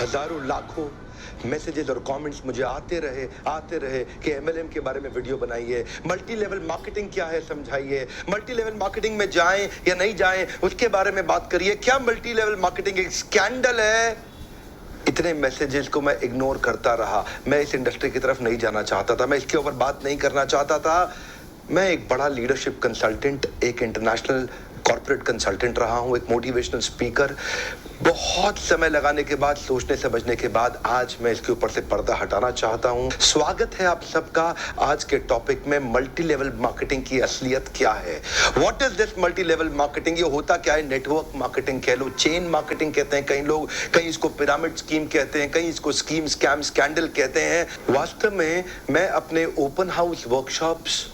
हजारों लाखों मैसेजेस और कमेंट्स मुझे आते रहे कि एमएलएम के बारे में वीडियो बनाइए, मल्टी लेवल मार्केटिंग क्या है समझाइए, मल्टी लेवल मार्केटिंग में जाएं या नहीं जाएं उसके बारे में बात करिए, क्या मल्टी लेवल मार्केटिंग एक स्कैंडल है। इतने मैसेजेस को मैं इग्नोर करता रहा। मैं इस इंडस्ट्री की तरफ नहीं जाना चाहता था, मैं इसके ऊपर बात नहीं करना चाहता था। मैं एक बड़ा लीडरशिप कंसल्टेंट, एक इंटरनेशनल कॉर्पोरेट कंसल्टेंट रहा हूं, एक मोटिवेशनल स्पीकर। बहुत समय लगाने के बाद, सोचने समझने के बाद आज मैं इसके ऊपर से पर्दा हटाना चाहता हूं। स्वागत है आप सबका आज के टॉपिक में, मल्टी लेवल मार्केटिंग की असलियत क्या है। What is this multi level marketing? ये होता क्या है? नेटवर्क मार्केटिंग कह लो, चेन मार्केटिंग कहते हैं कई लोग, कहीं इसको पिरामिड स्कीम कहते हैं, कहीं इसको स्कीम स्कैम स्कैंडल कहते हैं। वास्तव में मैं अपने ओपन हाउस वर्कशॉप्स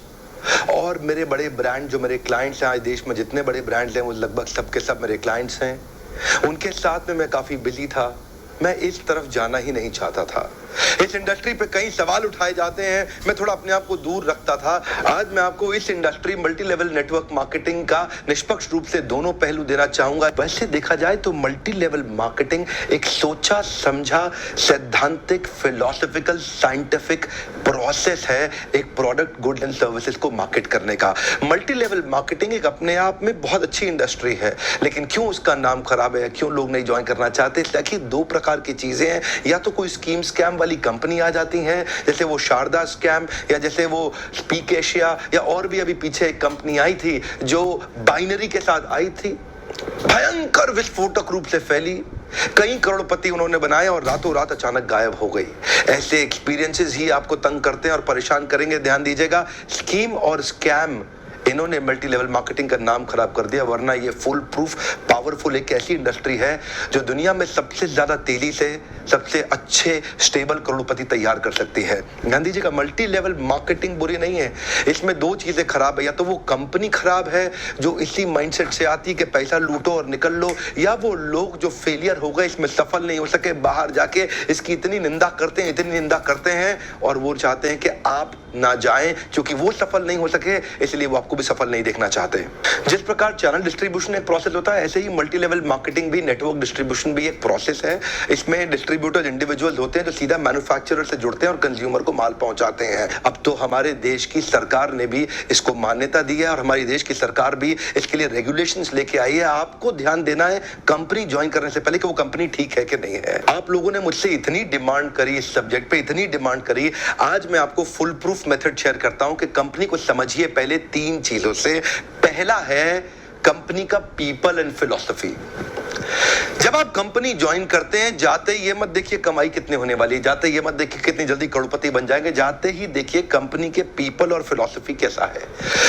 और मेरे बड़े ब्रांड जो मेरे क्लाइंट्स हैं, आज देश में जितने बड़े ब्रांड्स हैं वो लगभग सबके सब मेरे क्लाइंट्स हैं, उनके साथ में मैं काफी बिजी था। मैं इस तरफ जाना ही नहीं चाहता था। इस इंडस्ट्री पे कई सवाल उठाए जाते हैं, मैं थोड़ा अपने आप को दूर रखता था। आज मैं आपको इस industry multi level network marketing का निष्पक्ष रूप से दोनों पहलू देना चाहूंगा। वैसे देखा जाए तो मल्टी लेवल मार्केटिंग एक सोचा समझा सैद्धांतिक फिलोसॉफिकल साइंटिफिक प्रोसेस है एक प्रोडक्ट गुड एंड सर्विसेज को मार्केट करने का। मल्टी लेवल मार्केटिंग एक अपने आप में बहुत अच्छी इंडस्ट्री है, लेकिन क्यों उसका नाम खराब है, क्यों लोग नहीं ज्वाइन करना चाहते? देखिए, दो प्रकार की चीजें हैं। या तो कोई स्कीम स्कैम वाली कंपनी आ जाती हैं, जैसे वो शारदा स्कैम, या जैसे वो स्पीक एशिया, या और भी अभी पीछे एक कंपनी आई थी जो बाइनरी के साथ आई थी, भयंकर विस्फोटक रूप से फैली, कई करोड़पति उन्होंने बनाए और रातों रात अचानक गायब हो गई। ऐसे एक्सपीरियंसेस ही आपको तंग करते हैं और परेशान करेंगे। ध्यान दीजिएगा, स्कीम और स्कैम इन्होंने मल्टी लेवल मार्केटिंग का नाम खराब कर दिया, वरना ये फुल प्रूफ पावरफुल एक ऐसी इंडस्ट्री है जो दुनिया में सबसे ज्यादा तेजी से सबसे अच्छे स्टेबल करोड़पति तैयार कर सकती है। ध्यान दीजिएगा, मल्टी लेवल मार्केटिंग बुरी नहीं है, इसमें दो चीजें खराब है। या तो वो कंपनी खराब है जो इसी माइंडसेट से आती कि पैसा लूटो और निकल लो, या वो लोग जो फेलियर हो गए, इसमें सफल नहीं हो सके, बाहर जाके इसकी इतनी निंदा करते हैं और वो चाहते हैं कि आप ना जाएं, क्योंकि वो सफल नहीं हो सके इसलिए वो आपको भी सफल नहीं देखना चाहते। जिस प्रकार चैनल डिस्ट्रीब्यूशन एक प्रोसेस होता है, ऐसे ही मल्टी लेवल मार्केटिंग भी, नेटवर्क डिस्ट्रीब्यूशन भी एक प्रोसेस है। इसमें डिस्ट्रीब्यूटर इंडिविजुअल होते हैं जो सीधा मैन्युफैक्चरर से जुड़ते हैं और कंज्यूमर को माल पहुंचाते हैं। अब तो हमारे देश की सरकार ने भी इसको मान्यता दी है और हमारी देश की सरकार भी इसके लिए रेगुलेशंस लेके आई है। आपको ध्यान देना है कंपनी ज्वाइन करने से पहले कि वो कंपनी ठीक है कि नहीं है। आप लोगों ने मुझसे इतनी डिमांड करी इस सब्जेक्ट पे, इतनी डिमांड करी, आज मैं आपको फुल प्रूफ मेथड शेयर करता हूं कि कंपनी को समझिए पहले तीन चीजों से। पहला है कंपनी का पीपल एंड फिलॉसफी। जब आप कंपनी ज्वाइन करते हैं, जाते ही ये मत देखिए कमाई कितने होने वाली है, जाते ही ये मत देखिए कितनी जल्दी करोड़पति बन जाएंगे, जाते ही देखिए कंपनी के पीपल और फिलॉसफी कैसा है।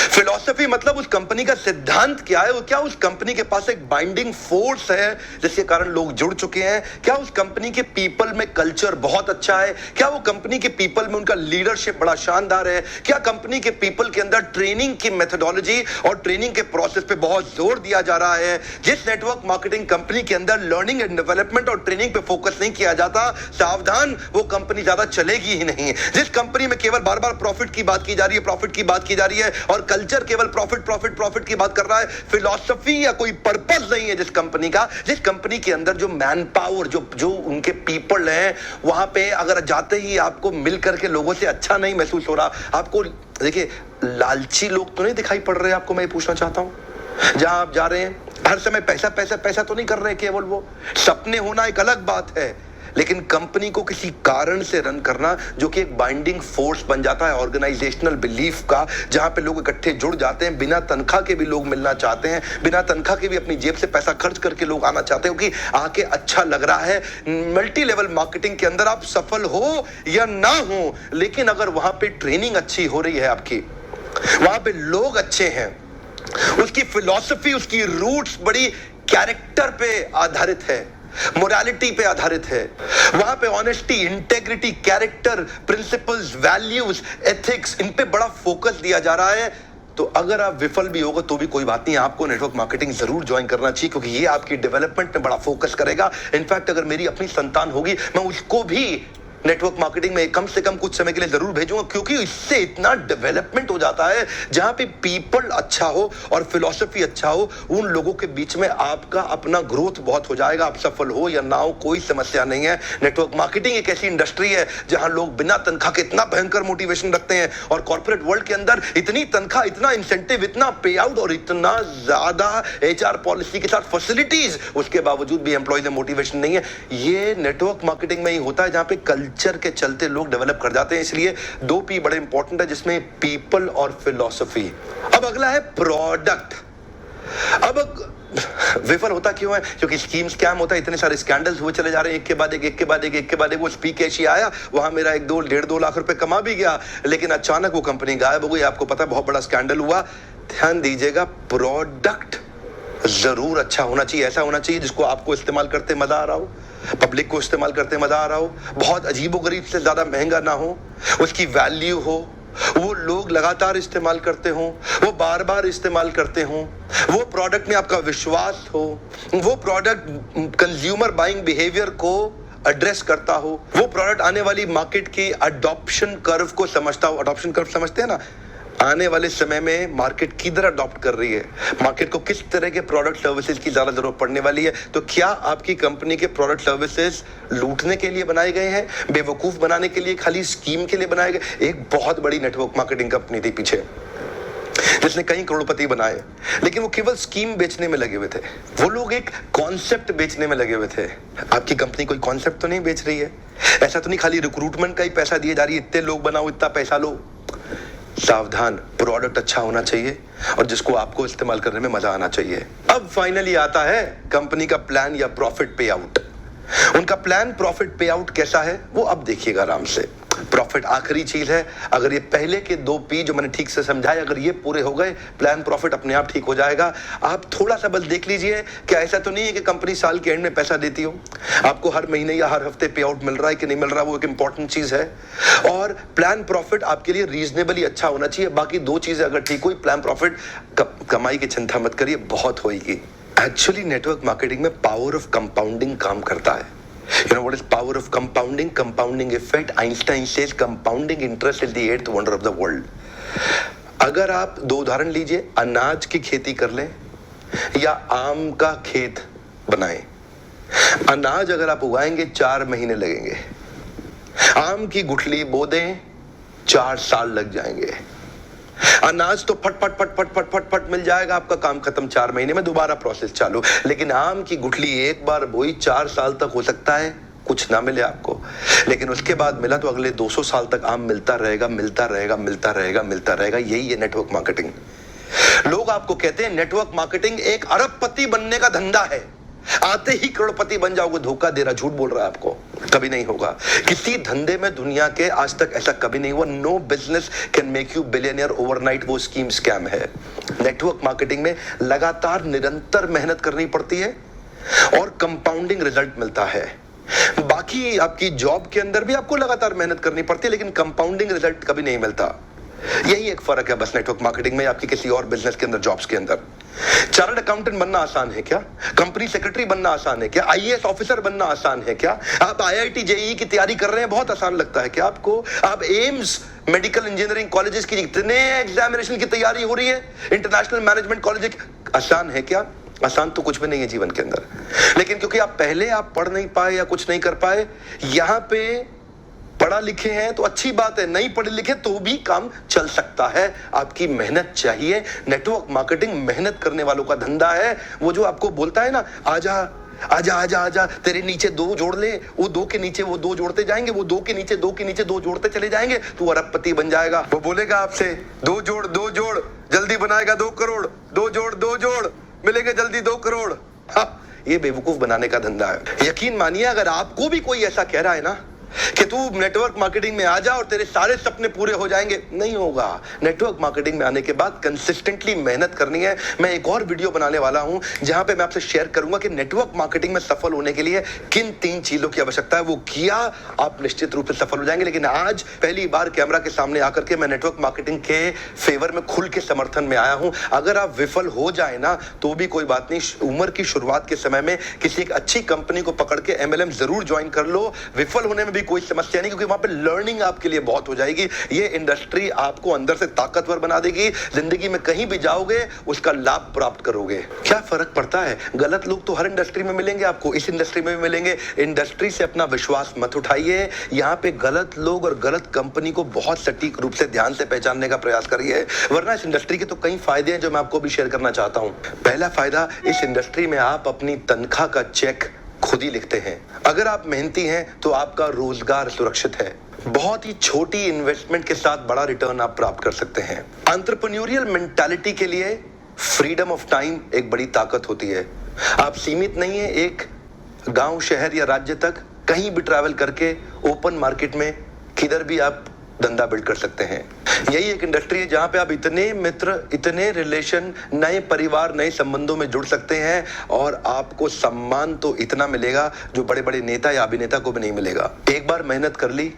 फिलॉसफी मतलब उस कंपनी का सिद्धांत क्या है, क्या उस कंपनी के पास एक बाइंडिंग फोर्स है जिसके कारण लोग जुड़ चुके हैं, क्या उस कंपनी के पीपल में कल्चर बहुत अच्छा है, क्या वो कंपनी के पीपल में उनका लीडरशिप बड़ा शानदार है, क्या कंपनी के पीपल के अंदर ट्रेनिंग की मेथोडोलॉजी और ट्रेनिंग के प्रोसेस पे बहुत जोर दिया जा रहा है। जिस नेटवर्क मार्केटिंग कंपनी के अंदर लर्निंग एंड डेवलपमेंट और ट्रेनिंग पे फोकस नहीं किया जाता, सावधान, वो कंपनी ज्यादा चलेगी ही नहीं। जिस कंपनी में केवल बार बार प्रॉफिट की बात की जा रही है, प्रॉफिट की बात की जा रही है और कल्चर केवल प्रॉफिट प्रॉफिट प्रॉफिट की बात कर रहा है, फिलॉसफी या कोई पर्पस नहीं है जिस कंपनी का, जिस कंपनी के अंदर जो मैन पावर, जो उनके पीपल हैं, वहां पे अगर जाते ही आपको मिल करके लोगों से अच्छा नहीं महसूस हो रहा, आपको देखिए लालची लोग तो नहीं दिखाई पड़ रहे आपको, मैं ये पूछना चाहता हूं। जहां आप जा रहे हैं हर समय पैसा पैसा पैसा तो नहीं कर रहे केवल, वो सपने होना एक अलग बात है, लेकिन कंपनी को किसी कारण से रन करना जो कि एक बाइंडिंग फोर्स बन जाता है ऑर्गेनाइजेशनल बिलीफ का, जहां पे लोग इकट्ठे जुड़ जाते हैं, बिना तनख्वाह के भी लोग मिलना चाहते हैं, बिना तनख्वाह के भी अपनी जेब से पैसा खर्च करके लोग आना चाहते हैं क्योंकि आके अच्छा लग रहा है। मल्टी लेवल मार्केटिंग के अंदर आप सफल हो या ना हो, लेकिन अगर वहां पे ट्रेनिंग अच्छी हो रही है आपकी, वहां पे लोग अच्छे हैं, उसकी फिलॉसफी, उसकी रूट्स बड़ी कैरेक्टर पे आधारित है, मोरालिटी पे आधारित है, वहां पे honesty, integrity, character, principles, values, ethics, इन पे बड़ा फोकस दिया जा रहा है, तो अगर आप विफल भी होगा तो भी कोई बात नहीं, आपको नेटवर्क मार्केटिंग जरूर ज्वाइन करना चाहिए क्योंकि ये आपकी डेवलपमेंट में बड़ा फोकस करेगा। इनफैक्ट अगर मेरी अपनी संतान होगी, मैं उसको भी नेटवर्क मार्केटिंग में कम से कम कुछ समय के लिए जरूर भेजूंगा, क्योंकि इससे इतना डेवलपमेंट हो जाता है। जहां पे पीपल अच्छा हो और फिलॉसफी अच्छा हो, उन लोगों के बीच में आपका अपना ग्रोथ बहुत हो जाएगा। आप सफल हो या ना हो, कोई समस्या नहीं है। नेटवर्क मार्केटिंग एक ऐसी इंडस्ट्री है जहां लोग बिना तनख्वाह के इतना भयंकर मोटिवेशन रखते हैं, और कॉर्पोरेट वर्ल्ड के अंदर इतनी तनख्वाह, इतना इंसेंटिव, इतना पे आउट और इतना ज्यादा एचआर पॉलिसी के साथ फैसिलिटीज, उसके बावजूद भी एम्प्लॉयज में मोटिवेशन नहीं है। ये नेटवर्क मार्केटिंग में ही होता है, जहां पे कल्चर के चलते लोग डेवलप कर जाते हैं। इसलिए 2 P बड़े इंपॉर्टेंट है, जिसमें पीपल और फिलॉसफी। अब अगला है प्रोडक्ट। अब विफल होता क्यों है? क्योंकि स्कीम स्कैम होता है, इतने सारे स्कैंडल्स हुए चले जा रहे हैं, एक के बाद एक। वो स्पीक एशिया आया, वहां मेरा 1-2 लाख रुपए कमा भी गया, लेकिन अचानक वो कंपनी गायब हो गई। आपको पता है, बहुत बड़ा स्कैंडल हुआ। ध्यान दीजिएगा, प्रोडक्ट जरूर अच्छा होना चाहिए। ऐसा होना चाहिए जिसको आपको इस्तेमाल करते मजा आ रहा हो, पब्लिक को इस्तेमाल करते मजा आ रहा हो, बहुत अजीबोगरीब से ज्यादा महंगा ना हो, उसकी वैल्यू हो, वो लोग लगातार इस्तेमाल करते हो, वो बार बार इस्तेमाल करते हो, वो प्रोडक्ट में आपका विश्वास हो, वो प्रोडक्ट कंज्यूमर बाइंग बिहेवियर को एड्रेस करता हो, वो प्रोडक्ट आने वाली मार्केट की अडॉप्शन कर्व को समझता हो। अडॉप्शन कर्व समझते हैं ना? आने वाले समय में मार्केट किधर अडॉप्ट कर रही है, मार्केट को किस तरह के प्रोडक्ट सर्विसेज की ज्यादा जरूरत पड़ने वाली है। तो क्या आपकी कंपनी के प्रोडक्ट सर्विसेज लूटने के लिए बनाए गए हैं, बेवकूफ बनाने के लिए, खाली स्कीम के लिए बनाए गए? एक बहुत बड़ी नेटवर्क मार्केटिंग कंपनी थी पीछे, जिसने कई करोड़पति बनाए, लेकिन वो केवल स्कीम बेचने में लगे हुए थे। वो लोग एक कॉन्सेप्ट बेचने में लगे हुए थे। आपकी कंपनी कोई कॉन्सेप्ट तो नहीं बेच रही है? ऐसा तो नहीं खाली रिक्रूटमेंट का ही पैसा दिए जा रही है, इतने लोग बनाओ, इतना पैसा लो। सावधान, प्रोडक्ट अच्छा होना चाहिए और जिसको आपको इस्तेमाल करने में मजा आना चाहिए। अब फाइनली आता है कंपनी का प्लान या प्रॉफिट पे आउट। उनका प्लान प्रॉफिट पे आउट कैसा है वो अब देखिएगा आराम से। प्रॉफिट आखिरी चीज है। अगर ये पहले के 2 P जो मैंने ठीक से समझाए, अगर ये पूरे हो गए, प्लान प्रॉफिट अपने आप ठीक हो जाएगा। आप थोड़ा सा बस देख लीजिए, क्या ऐसा तो नहीं है कि कंपनी साल के एंड में पैसा देती हो, आपको हर महीने या हर हफ्ते पे आउट मिल रहा है कि नहीं मिल रहा, वो एक इंपॉर्टेंट चीज है। और प्लान प्रॉफिट आपके लिए रीजनेबली अच्छा होना चाहिए। बाकी 2 चीजें अगर ठीक हुई, प्लान प्रॉफिट, कमाई की चिंता मत करिए, बहुत होगी। एक्चुअली नेटवर्क मार्केटिंग में पावर ऑफ कंपाउंडिंग काम करता है। You know what is power of compounding? Compounding effect. Einstein says compounding interest is the 8th wonder of the world. अगर आप 2 उदाहरण लीजिए, अनाज की खेती कर लें या आम का खेत बनाएं। अनाज अगर आप उगाएंगे 4 महीने लगेंगे, आम की गुठली बो दें 4 साल लग जाएंगे। अनाज तो फट फट फट फट फट फट फट मिल जाएगा, आपका काम खत्म, 4 महीने में दोबारा प्रोसेस चालू। लेकिन आम की गुठली एक बार बोई 4 साल तक हो सकता है कुछ ना मिले आपको, लेकिन उसके बाद मिला तो अगले 200 साल तक आम मिलता रहेगा, मिलता रहेगा, मिलता रहेगा, मिलता रहेगा। यही है नेटवर्क मार्केटिंग। लोग आपको कहते हैं नेटवर्क मार्केटिंग एक अरबपति बनने का धंधा है, आते ही करोड़पति बन जाओगे। धोखा दे रहा, झूठ बोल रहा है आपको, कभी नहीं होगा। किसी धंधे में दुनिया के आज तक ऐसा कभी नहीं हुआ। No business can make you billionaire overnight, वो स्कीम स्कैम है। नेटवर्क मार्केटिंग में लगातार निरंतर मेहनत करनी पड़ती है और कंपाउंडिंग रिजल्ट मिलता है। बाकी आपकी जॉब के अंदर भी आपको लगातार मेहनत करनी पड़ती है, लेकिन कंपाउंडिंग रिजल्ट कभी नहीं मिलता। यही एक फर्क है बस नेटवर्क मार्केटिंग में आपकी किसी और बिजनेस के अंदर, जॉब्स के अंदर। चार्टर्ड अकाउंटेंट बनना आसान है क्या? कंपनी सेक्रेटरी बनना आसान है क्या? आईएएस ऑफिसर बनना आसान है क्या? आप आईआईटी जेईई की तैयारी कर रहे हैं, बहुत आसान लगता है क्या आपको? आप एम्स मेडिकल इंजीनियरिंग कॉलेजेस की इतने एग्जामिनेशन की तैयारी हो रही है, इंटरनेशनल मैनेजमेंट कॉलेज, आसान है क्या? आसान तो कुछ भी नहीं है जीवन के अंदर। लेकिन क्योंकि आप पहले पढ़ नहीं पाए या कुछ नहीं कर पाए, यहां पे पढ़ा लिखे हैं तो अच्छी बात है, नहीं पढ़े लिखे तो भी काम चल सकता है। आपकी मेहनत चाहिए। नेटवर्क मार्केटिंग मेहनत करने वालों का धंधा है। वो जो आपको बोलता है ना, आजा आजा आजा आजा, तेरे नीचे 2 जोड़ ले, वो 2 के नीचे वो 2 जोड़ते जाएंगे, वो 2 के नीचे 2 के नीचे 2 जोड़ते चले जाएंगे, तू अरबपति बन जाएगा। वो बोलेगा आपसे 2 जोड़ जल्दी बनाएगा 2 करोड़, 2 जोड़ मिलेंगे जल्दी 2 करोड़। हाँ, ये बेवकूफ बनाने का धंधा है। यकीन मानिए, अगर आपको भी कोई ऐसा कह रहा है ना कि तू नेटवर्क मार्केटिंग में आ जा और तेरे सारे सपने पूरे हो जाएंगे, नहीं होगा। नेटवर्क मार्केटिंग में आने के बाद कंसिस्टेंटली मेहनत करनी है। मैं एक और वीडियो बनाने वाला हूं जहां पे मैं आपसे शेयर करूंगा कि नेटवर्क मार्केटिंग में सफल होने के लिए किन 3 चीजों की आवश्यकता है। वो किया आप निश्चित रूप से सफल हो जाएंगे। लेकिन आज पहली बार कैमरा के सामने आकर के मैं नेटवर्क मार्केटिंग के फेवर में खुल के समर्थन में आया हूं। अगर आप विफल हो जाए ना तो भी कोई बात नहीं, उम्र की शुरुआत के समय में किसी एक अच्छी कंपनी को पकड़ के MLM जरूर ज्वाइन कर लो। विफल होने में भी कोई समस्या नहीं, क्योंकि वहां पे लर्निंग आपके लिए बहुत हो जाएगी। ये इंडस्ट्री आपको अंदर से ताकतवर बना देगी, जिंदगी में कहीं भी जाओगे उसका लाभ प्राप्त करोगे। क्या फर्क पड़ता है, गलत लोग तो हर इंडस्ट्री में मिलेंगे आपको, इस इंडस्ट्री में भी मिलेंगे। इंडस्ट्री से अपना विश्वास मत उठाइए, यहाँ पे गलत लोग और गलत कंपनी को बहुत सटीक रूप से ध्यान से पहचानने का प्रयास करिए, वरना इस इंडस्ट्री के तो कई फायदे हैं जो मैं आपको भी शेयर करना चाहता हूं। पहला फायदा, इस इंडस्ट्री में आप अपनी तनख्वाह का चेक खुद ही लिखते हैं। अगर आप मेहनती हैं तो आपका रोजगार सुरक्षित है। बहुत ही छोटी इन्वेस्टमेंट के साथ बड़ा रिटर्न आप प्राप्त कर सकते हैं। एंटरप्रेन्योरियल मेंटालिटी के लिए फ्रीडम ऑफ टाइम एक बड़ी ताकत होती है। आप सीमित नहीं है एक गांव, शहर या राज्य तक, कहीं भी ट्रैवल करके ओपन मार्केट में किधर भी आप धंधा बिल्ड कर सकते हैं। यही एक इंडस्ट्री है जहां पे आप इतने मित्र, इतने रिलेशन, नए परिवार, नए संबंधों में जुड़ सकते हैं और आपको सम्मान तो इतना मिलेगा जो बड़े बड़े नेता या अभिनेता को भी नहीं मिलेगा। एक बार मेहनत कर ली,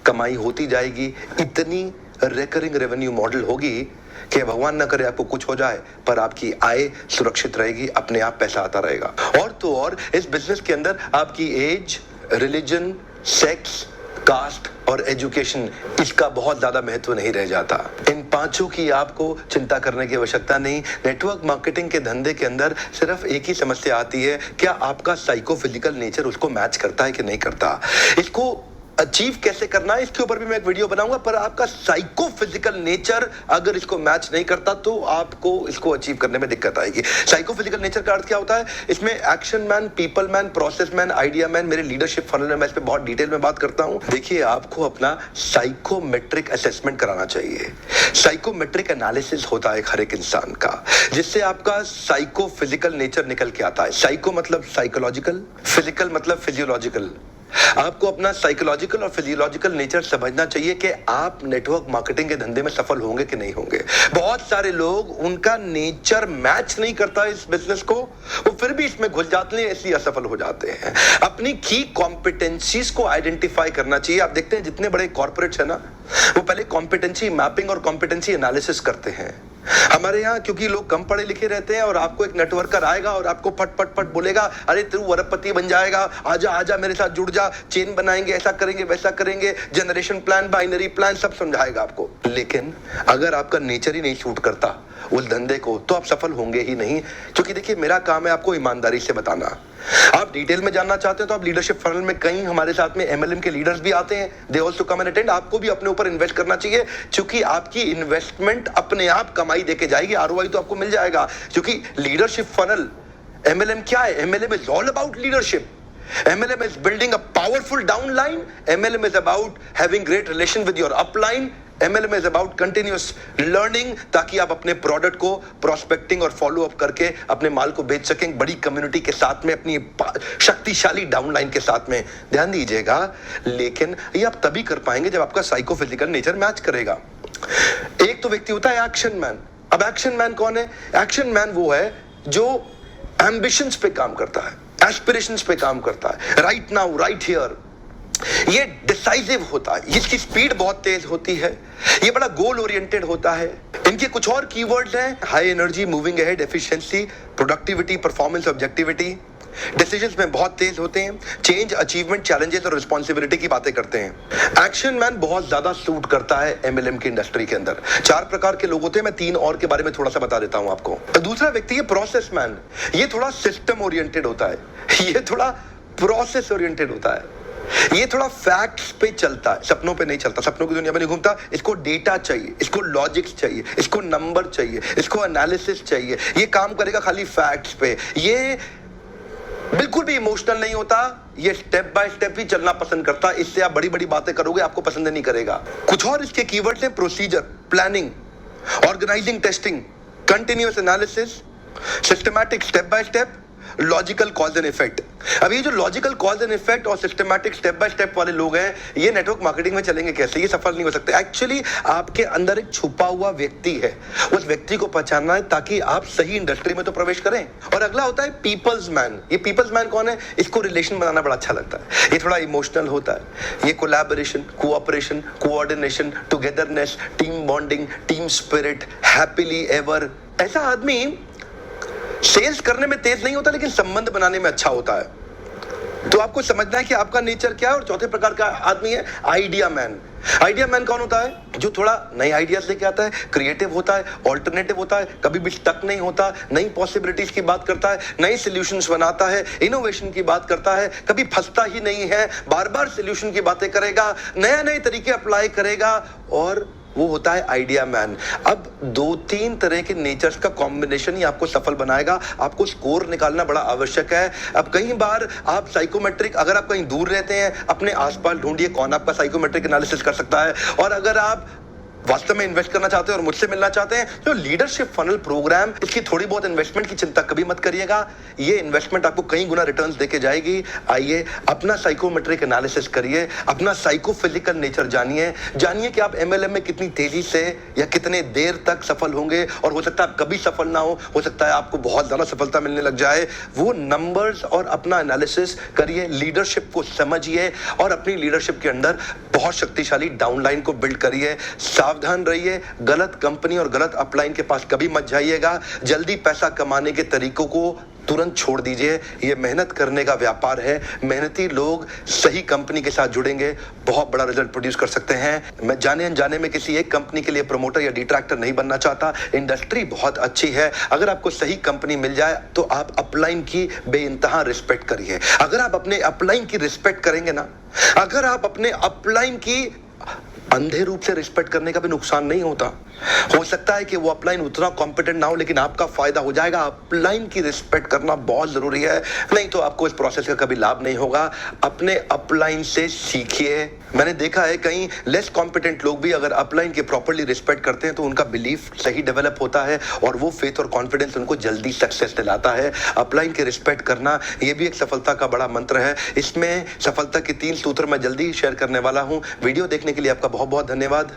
कमाई होती जाएगी। इतनी रिकरिंग रेवेन्यू मॉडल होगी कि भगवान न करे आपको कुछ हो जाए, पर आपकी आय सुरक्षित रहेगी, अपने आप पैसा आता रहेगा। और तो और इस बिजनेस के अंदर आपकी एज, रिलीजन, सेक्स, कास्ट और एजुकेशन, इसका बहुत ज्यादा महत्व नहीं रह जाता। इन पांचों की आपको चिंता करने की आवश्यकता नहीं। नेटवर्क मार्केटिंग के धंधे के अंदर सिर्फ एक ही समस्या आती है, क्या आपका साइको फिजिकल नेचर उसको मैच करता है कि नहीं करता। इसको अचीव कैसे करना है इसके ऊपर भी मैं एक वीडियो बनाऊंगा, पर आपका साइको फिजिकल नेचर अगर इसको मैच नहीं करता तो आपको इसको अचीव करने में दिक्कत आएगी। साइको फिजिकल नेचर का अर्थ क्या होता है, इसमें action man, people man, process man, idea man, मेरे लीडरशिप फनल में मैं इस पे बहुत डिटेल में बात करता हूं। देखिए, आपको अपना साइकोमेट्रिक असेसमेंट कराना चाहिए। साइकोमेट्रिक एनालिसिस होता है हर एक इंसान का, जिससे आपका साइको फिजिकल नेचर निकल के आता है। साइको मतलब साइकोलॉजिकल, फिजिकल मतलब फिजियोलॉजिकल। आपको अपना साइकोलॉजिकल और फिजियोलॉजिकल नेचर समझना चाहिए कि आप नेटवर्क मार्केटिंग के धंधे में सफल होंगे कि नहीं होंगे। बहुत सारे लोग, उनका नेचर मैच नहीं करता इस बिजनेस को, वो फिर भी इसमें घुस जाते हैं, इसलिए असफल हो जाते हैं। अपनी की कॉम्पिटेंसीज को आइडेंटिफाई करना चाहिए। आप देखते हैं जितने बड़े कॉर्पोरेट्स है ना, वो पहले कॉम्पिटेंसी मैपिंग और कॉम्पिटेंसी एनालिसिस करते हैं। हमारे यहाँ क्योंकि लोग कम पढ़े लिखे रहते हैं और आपको एक नेटवर्कर आएगा और आपको फट फट फट बोलेगा, अरे तू अरबपति बन जाएगा, आजा आजा मेरे साथ जुड़ जा, चेन बनाएंगे, ऐसा करेंगे वैसा करेंगे, जनरेशन प्लान, बाइनरी प्लान, सब समझाएगा आपको। लेकिन अगर आपका नेचर ही नहीं सूट करता उस धंधे को, तो आप सफल होंगे ही नहीं। क्योंकि देखिए, मेरा काम है आपको ईमानदारी से बताना। आप डिटेल में जानना चाहते हैं तो आप लीडरशिप फनल में कई हमारे साथ में एमएलएम के लीडर्स भी आते हैं, they also come and attend. आपको भी अपने ऊपर इन्वेस्ट करना चाहिए, क्योंकि आपकी इन्वेस्टमेंट अपने आप कमाई देके जाएगी, आरओआई तो आपको मिल जाएगा। क्योंकि लीडरशिप फनल, एमएलएम क्या है, MLM is all about leadership. MLM is building a powerful downline. MLM is about having great relation with your upline. MLM is about continuous learning, ताकि आप अपने प्रोडक्ट को प्रोस्पेक्टिंग और फॉलो अप करके अपने माल को बेच सकें बड़ी कम्युनिटी के साथ में, अपनी शक्तिशाली डाउनलाइन के साथ में। ध्यान दीजिएगा, लेकिन ये आप तभी कर पाएंगे जब आपका साइको फिजिकल नेचर मैच करेगा। एक तो व्यक्ति होता है एक्शन मैन। अब एक्शन मैन कौन है? एक्शन मैन वो है जो एम्बिशंस पे काम करता है, एस्पिरेशंस पे काम करता है, राइट नाउ, राइट हियर। ये डिसाइसिव होता है, इसकी स्पीड बहुत तेज होती है, ये बड़ा गोल ओरिएंटेड होता है। इनके कुछ और कीवर्ड्स हैं, high energy, moving ahead, efficiency, productivity, performance, objectivity. Decisions में बहुत तेज होते हैं, चेंज, अचीवमेंट, चैलेंजेस और रिस्पॉन्सिबिलिटी की बातें करते हैं। एक्शन मैन बहुत ज्यादा सूट करता है एमएलएम की इंडस्ट्री के अंदर। 4 प्रकार के लोग होते हैं, मैं 3 और के बारे में थोड़ा सा बता देता हूं आपको। दूसरा व्यक्ति है प्रोसेस मैन। ये थोड़ा सिस्टम ओरिएंटेड होता है, ये थोड़ा प्रोसेस ओरिएंटेड होता है, ये थोड़ा फैक्ट्स पे चलता है, सपनों पे नहीं चलता, सपनों की दुनिया में नहीं घूमता। इसको डेटा चाहिए, इसको लॉजिक्स चाहिए, इसको नंबर चाहिए, इसको एनालिसिस चाहिए। ये काम करेगा खाली फैक्ट्स पे, ये बिल्कुल भी इमोशनल नहीं होता, ये स्टेप बाय स्टेप ही चलना पसंद करता है। इससे आप बड़ी बड़ी बातें करोगे, आपको पसंद नहीं करेगा। कुछ और इसके कीवर्ड्स हैं, procedure, planning, organising, testing, continuous analysis, systematic step by step, logical cause and effect. अब ये जो लॉजिकल कॉज एंड इफेक्ट और सिस्टमैटिक स्टेप बाय स्टेप वाले लोग हैं, ये नेटवर्क मार्केटिंग में चलेंगे कैसे? ये सफल नहीं हो सकते। एक्चुअली आपके अंदर एक छुपा हुआ व्यक्ति है, उस व्यक्ति को पहचानना है ताकि आप सही इंडस्ट्री में तो प्रवेश करें। और अगला होता है पीपल्स मैन। ये पीपल्स मैन कौन है? इसको रिलेशन बनाना बड़ा अच्छा लगता है, ये थोड़ा इमोशनल होता है, ये collaboration, cooperation, coordination, togetherness, team bonding, team spirit, happily ever. ऐसा आदमी सेल्स करने में तेज नहीं होता, लेकिन संबंध बनाने में अच्छा होता है। तो आपको समझना है कि आपका नेचर क्या है। और चौथे प्रकार का आदमी है आइडिया मैन। आइडिया मैन कौन होता है? जो थोड़ा नए आइडियाज लेके आता है, क्रिएटिव होता है, ऑल्टरनेटिव होता है, कभी भी स्टक नहीं होता, नई पॉसिबिलिटीज की बात करता है, नई सॉल्यूशंस बनाता है, इनोवेशन की बात करता है, कभी फंसता ही नहीं है, बार बार सॉल्यूशन की बातें करेगा, नए नए तरीके अप्लाई करेगा, और वो होता है आइडिया मैन। अब 2-3 तरह के नेचर्स का कॉम्बिनेशन ही आपको सफल बनाएगा। आपको स्कोर निकालना बड़ा आवश्यक है। अब कई बार आप साइकोमेट्रिक, अगर आप कहीं दूर रहते हैं, अपने आसपास ढूंढिए कौन आपका साइकोमेट्रिक एनालिसिस कर सकता है। और अगर आप वास्तव में इन्वेस्ट करना चाहते हैं और मुझसे मिलना चाहते हैं, तो लीडरशिप फनल प्रोग्राम, इसकी थोड़ी बहुत इन्वेस्टमेंट की चिंता कभी मत करिएगा। ये इन्वेस्टमेंट आपको कई गुना रिटर्न्स देके जाएगी। आइए अपना साइकोमेट्रिक एनालिसिस करिए, अपना साइकोफिजिकल नेचर जानिए, जानिए कि आप एमएलएम में कितनी तेजी से या कितने देर तक सफल होंगे। और हो सकता है आप कभी सफल ना हो सकता है आपको बहुत ज्यादा सफलता मिलने लग जाए। वो नंबर्स और अपना एनालिसिस करिए, लीडरशिप को समझिए और अपनी लीडरशिप के अंदर बहुत शक्तिशाली डाउनलाइन को बिल्ड करिए। सावधान रहिए, गलत कंपनी और गलत अपलाइन के पास कभी मत जाइएगा। जल्दी पैसा कमाने के तरीकों को तुरंत छोड़ दीजिए। ये मेहनत करने का व्यापार है। मेहनती लोग सही कंपनी के साथ जुड़ेंगे, बहुत बड़ा रिजल्ट प्रोड्यूस कर सकते हैं। मैं जाने अनजाने में किसी एक कंपनी के लिए प्रमोटर या डिट्रैक्टर नहीं बनना चाहता। इंडस्ट्री बहुत अच्छी है। अगर आपको सही कंपनी मिल जाए तो आप अपलाइन की बेइंतहा रिस्पेक्ट करिए। अगर आप अपने अपलाइन की रिस्पेक्ट करेंगे ना, अगर आप अपने अपलाइन की अंधे रूप से रिस्पेक्ट करने का भी नुकसान नहीं होता। हो सकता है कि वो अपलाइन उतना कॉम्पिटेंट ना हो, लेकिन आपका फायदा हो जाएगा। अपलाइन की रिस्पेक्ट करना बहुत जरूरी है, नहीं तो आपको इस प्रोसेस का कभी लाभ नहीं होगा। अपने अपलाइन से सीखिए। मैंने देखा है कहीं लेस कॉम्पिटेंट लोग भी अगर अपलाइन की प्रॉपर्ली रिस्पेक्ट करते हैं तो उनका बिलीफ सही डेवलप होता है और वो फेथ और कॉन्फिडेंस उनको जल्दी सक्सेस दिलाता है। अपलाइन की रिस्पेक्ट करना ये भी एक सफलता का बड़ा मंत्र है। इसमें सफलता के 3 सूत्र मैं जल्दी शेयर करने वाला हूं। वीडियो देखने के लिए आपका बहुत बहुत धन्यवाद।